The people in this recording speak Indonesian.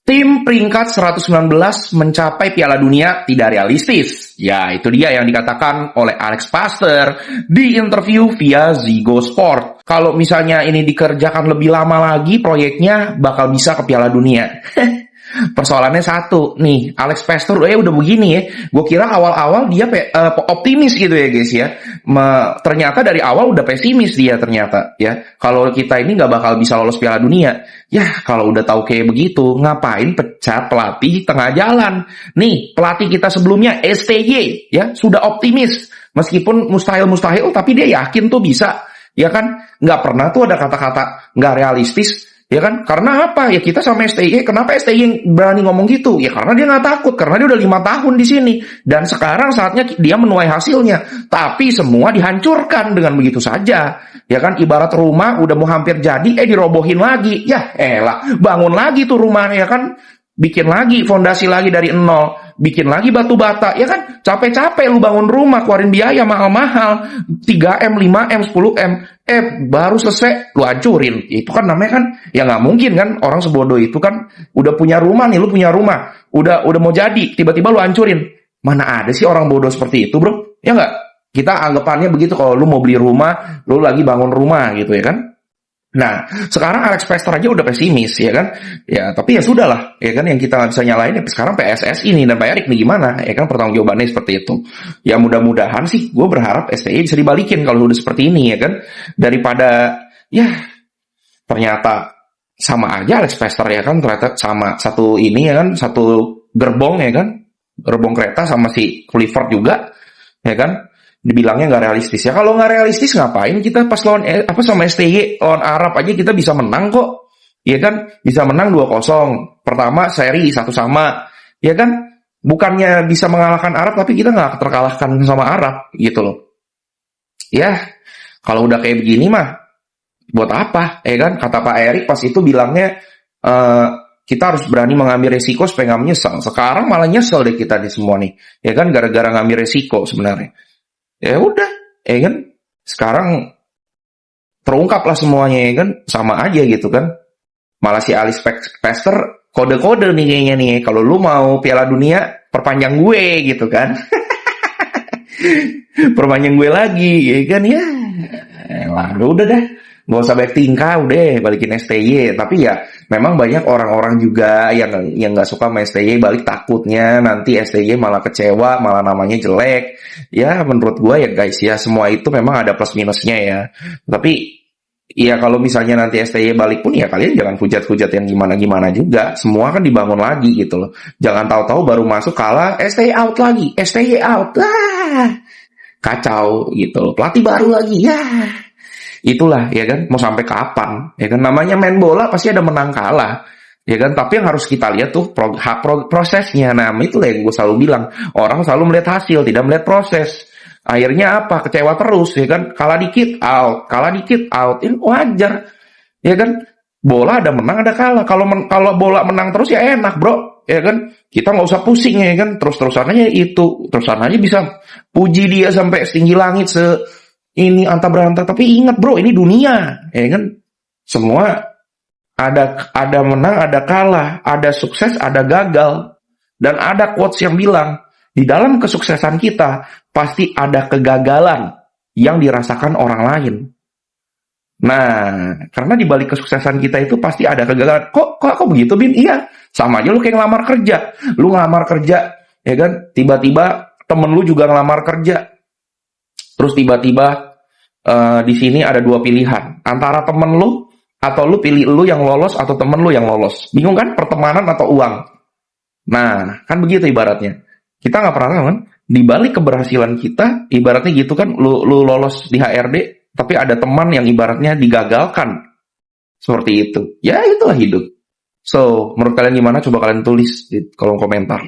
Tim peringkat 119 mencapai Piala Dunia tidak realistis. Ya, itu dia yang dikatakan oleh Alex Pastor di interview via Ziggo Sport. Kalau misalnya ini dikerjakan lebih lama lagi, proyeknya bakal bisa ke Piala Dunia. Persoalannya satu, nih Alex Pastor udah begini ya. Gue kira awal-awal dia optimis gitu ya guys ya. Ternyata dari awal udah pesimis dia ternyata ya. Kalau kita ini nggak bakal bisa lolos Piala Dunia. Ya kalau udah tahu kayak begitu, ngapain pecat pelatih tengah jalan? Nih pelatih kita sebelumnya STY ya sudah optimis. Meskipun mustahil tapi dia yakin tuh bisa. Ya kan nggak pernah tuh ada kata-kata nggak realistis. Ya kan? Karena apa? Ya kita sama STY. Kenapa STY berani ngomong gitu? Ya karena dia nggak takut. Karena dia udah 5 tahun di sini. Dan sekarang saatnya dia menuai hasilnya. Tapi semua dihancurkan dengan begitu saja. Ya kan? Ibarat rumah udah mau hampir jadi, dirobohin lagi. Ya elah, bangun lagi tuh rumah ya kan? Bikin lagi, fondasi lagi dari nol. Bikin lagi batu bata. Ya kan? Capek-capek lu bangun rumah, keluarin biaya mahal-mahal. 3M, 5M, 10M. Baru selesai lu hancurin. Itu kan namanya kan ya nggak mungkin kan orang sebodoh itu kan udah punya rumah nih, lu punya rumah udah mau jadi tiba-tiba lu hancurin. Mana ada sih orang bodoh seperti itu bro, ya nggak? Kita anggapannya begitu kalau lu mau beli rumah, lu lagi bangun rumah gitu ya kan. Nah, sekarang Alex Pastor aja udah pesimis, ya kan? Ya, tapi ya sudahlah, ya kan? Yang kita nggak bisa nyalain, ya sekarang PSSI ini dan Pak Erik nih gimana? Ya kan, pertanggungjawabannya seperti itu. Ya mudah-mudahan sih, gue berharap STY bisa dibalikin kalau udah seperti ini, ya kan? Daripada, ya, ternyata sama aja Alex Pastor, ya kan? Ternyata sama satu ini, ya kan? Satu gerbong, ya kan? Gerbong kereta sama si Clifford juga, ya kan? Dibilangnya nggak realistis ya. Kalau nggak realistis ngapain kita pas lawan sama STY lawan Arab aja kita bisa menang kok, ya kan? Bisa menang 2-0. Pertama seri 1-1, ya kan? Bukannya bisa mengalahkan Arab tapi kita nggak terkalahkan sama Arab gitu loh. Ya kalau udah kayak begini mah buat apa, ya kan? Kata Pak Erik pas itu bilangnya kita harus berani mengambil resiko supaya nggak menyesal. Sekarang malah nyesel deh kita di semua nih, ya kan? Gara-gara ngambil resiko sebenarnya. Ya udah, ya kan? Sekarang terungkaplah semuanya, ya kan? Sama aja gitu kan? Malah si Alex Pastor kode-kode nih kayaknya nih. Kalau lu mau Piala Dunia, perpanjang gue gitu kan? Perpanjang gue lagi, ya kan? Ya, udah dah. Gak usah baik tingkah, udah balikin STY. Tapi ya memang banyak orang-orang juga yang nggak suka sama STY, balik takutnya nanti STY malah kecewa, malah namanya jelek. Ya menurut gue ya guys ya semua itu memang ada plus minusnya ya. Tapi ya kalau misalnya nanti STY balik pun ya kalian jangan hujat-hujat yang gimana-gimana juga. Semua kan dibangun lagi gitu loh. Jangan tahu-tahu baru masuk kalah STY out lagi, STY out lah, kacau gitu loh. Pelatih baru lagi ya. Itulah ya kan, mau sampai kapan ya kan, namanya main bola pasti ada menang kalah ya kan, tapi yang harus kita lihat tuh prosesnya. Nah itulah yang gue selalu bilang, orang selalu melihat hasil tidak melihat proses. Akhirnya apa, kecewa terus ya kan, kalah dikit out, ini wajar ya kan. Bola ada menang ada kalah. Kalau bola menang terus ya enak bro ya kan, kita nggak usah pusing ya kan, terus-terusan aja terusan aja bisa puji dia sampai setinggi langit ini antah berantah. Tapi ingat bro, ini dunia, ya kan? Semua ada menang, ada kalah, ada sukses, ada gagal. Dan ada quotes yang bilang, di dalam kesuksesan kita, pasti ada kegagalan yang dirasakan orang lain. Nah, karena di balik kesuksesan kita itu pasti ada kegagalan. Kok begitu, Bin? Iya, sama aja lu kayak ngelamar kerja. Lu ngelamar kerja, ya kan? Tiba-tiba temen lu juga ngelamar kerja. Terus tiba-tiba di sini ada 2 pilihan, antara temen lu atau lu pilih lu yang lolos atau temen lu yang lolos. Bingung kan? Pertemanan atau uang? Nah, kan begitu ibaratnya. Kita nggak pernah tahu kan? Di balik keberhasilan kita, ibaratnya gitu kan, lu lolos di HRD, tapi ada teman yang ibaratnya digagalkan. Seperti itu. Ya itulah hidup. So, menurut kalian gimana? Coba kalian tulis di kolom komentar.